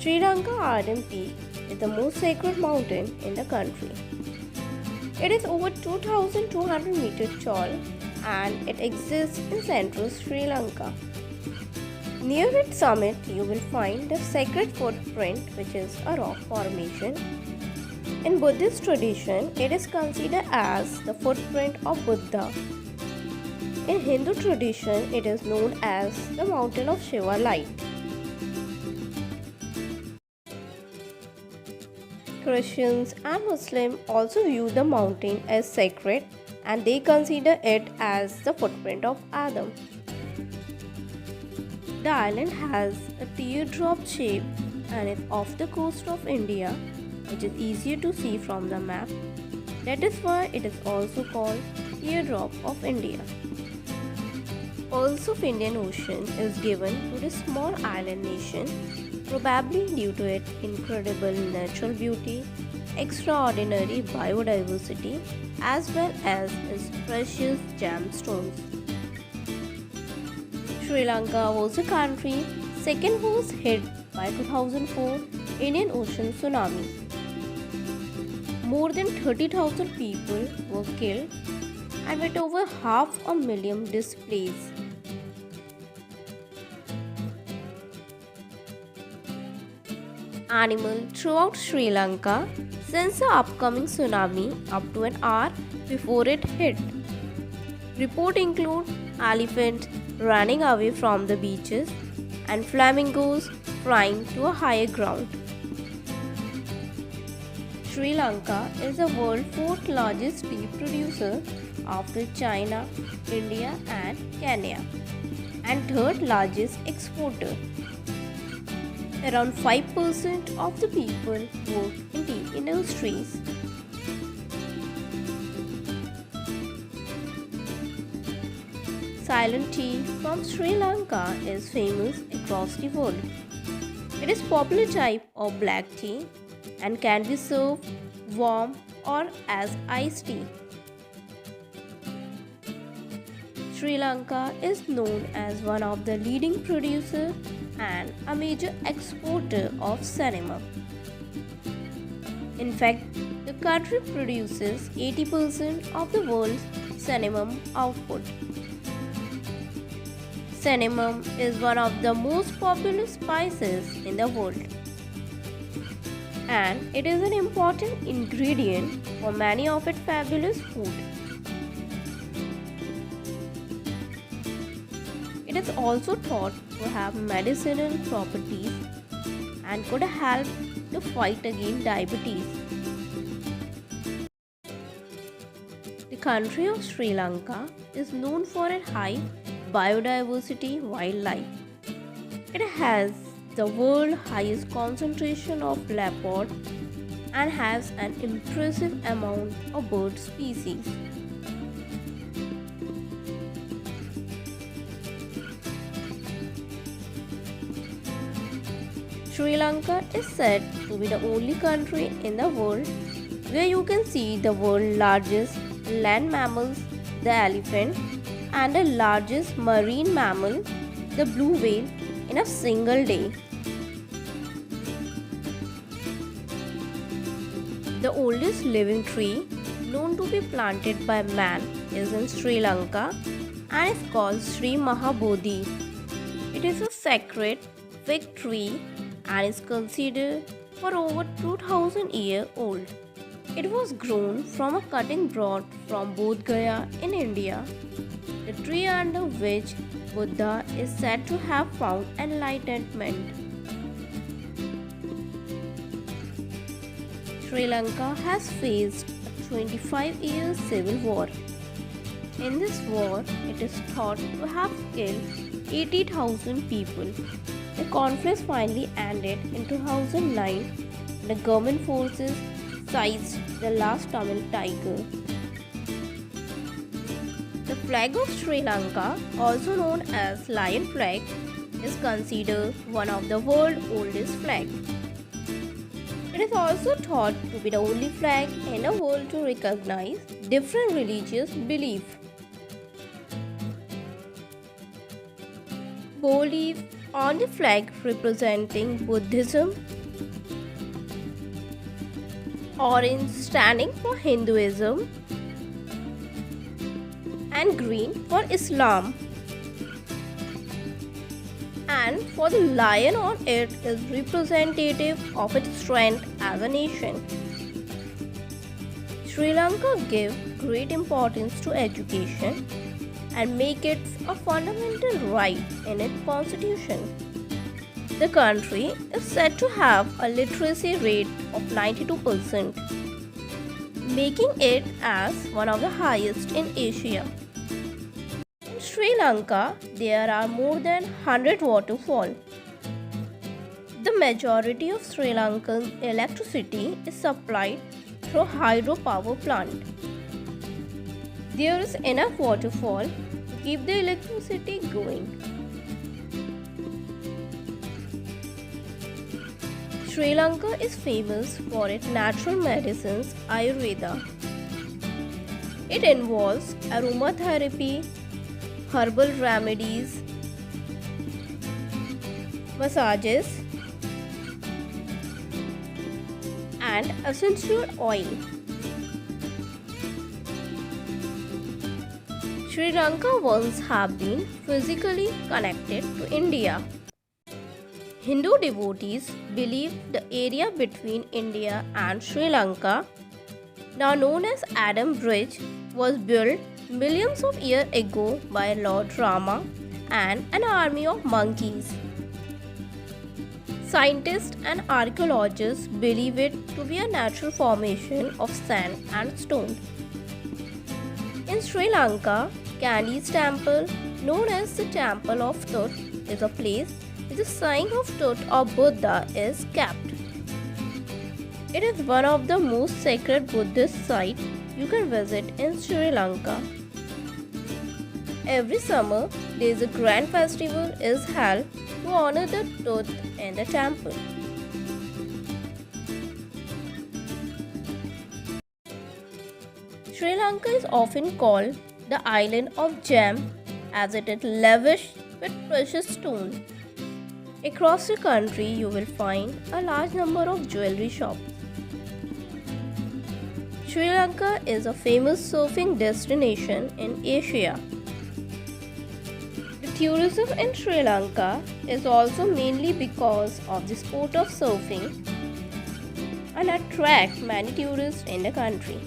Sri Lanka Ardent Peak is the most sacred mountain in the country. It is over 2,200 meters tall and it exists in central Sri Lanka. Near its summit, you will find the sacred footprint, which is a rock formation. In Buddhist tradition, it is considered as the footprint of Buddha. In Hindu tradition, it is known as the mountain of Shiva light. Christians and Muslims also view the mountain as sacred and they consider it as the footprint of Adam. The island has a teardrop shape and is off the coast of India, which is easier to see from the map. That is why it is also called Teardrop of India. Pulse of Indian Ocean is given to this small island nation, probably due to its incredible natural beauty, extraordinary biodiversity, as well as its precious gemstones. Sri Lanka was the country second most hit by 2004 Indian Ocean tsunami. More than 30,000 people were killed and with over 500,000 displaced. Animals throughout Sri Lanka sense the upcoming tsunami up to an hour before it hit. Reports include elephants running away from the beaches and flamingos flying to a higher ground. Sri Lanka is the world's fourth largest tea producer after China, India and Kenya, and third largest exporter. Around 5% of the people work in tea industries. Ceylon tea from Sri Lanka is famous across the world. It is a popular type of black tea and can be served warm or as iced tea. Sri Lanka is known as one of the leading producers and a major exporter of cinnamon. In fact, the country produces 80% of the world's cinnamon output. Cinnamon is one of the most popular spices in the world, and it is an important ingredient for many of its fabulous food. It is also thought to have medicinal properties and could help to fight against diabetes. The country of Sri Lanka is known for its high biodiversity wildlife. It has the world's highest concentration of leopard and has an impressive amount of bird species. Sri Lanka is said to be the only country in the world where you can see the world's largest land mammals, the elephant, and the largest marine mammal, the blue whale, in a single day. The oldest living tree known to be planted by man is in Sri Lanka and is called Sri Mahabodhi. It is a sacred fig tree and is considered for over 2,000 years old. It was grown from a cutting brought from Bodh Gaya in India, the tree under which Buddha is said to have found enlightenment. Sri Lanka has faced a 25-year civil war. In this war, it is thought to have killed 80,000 people. The conflict finally ended in 2009 when the government forces seized the last Tamil tiger. The flag of Sri Lanka, also known as lion flag, is considered one of the world's oldest flags. It is also thought to be the only flag in the world to recognize different religious beliefs. Bow leaf on the flag representing Buddhism orange standing for Hinduism, and green for Islam. And for the lion on it is representative of its strength as a nation. Sri Lanka gives great importance to education and make it a fundamental right in its constitution. The country is said to have a literacy rate of 92%, making it as one of the highest in Asia. In Sri Lanka, there are more than 100 waterfalls. The majority of Sri Lankan electricity is supplied through hydropower plant. There is enough waterfall to keep the electricity going. Sri Lanka is famous for its natural medicines Ayurveda. It involves aromatherapy, herbal remedies, massages, and essential oil. Sri Lanka once have been physically connected to India. Hindu devotees believe the area between India and Sri Lanka, now known as Adam Bridge, was built millions of years ago by Lord Rama and an army of monkeys. Scientists and archaeologists believe it to be a natural formation of sand and stone. In Sri Lanka, Kandi's temple, known as the Temple of Tut, is a place where the sign of Tut or Buddha is kept. It is one of the most sacred Buddhist sites you can visit in Sri Lanka. Every summer, there is a grand festival is held to honor the Tut in the temple. Sri Lanka is often called the island of gems as it is lavish with precious stones. Across the country, you will find a large number of jewelry shops. Sri Lanka is a famous surfing destination in Asia. The tourism in Sri Lanka is also mainly because of the sport of surfing and attract many tourists in the country.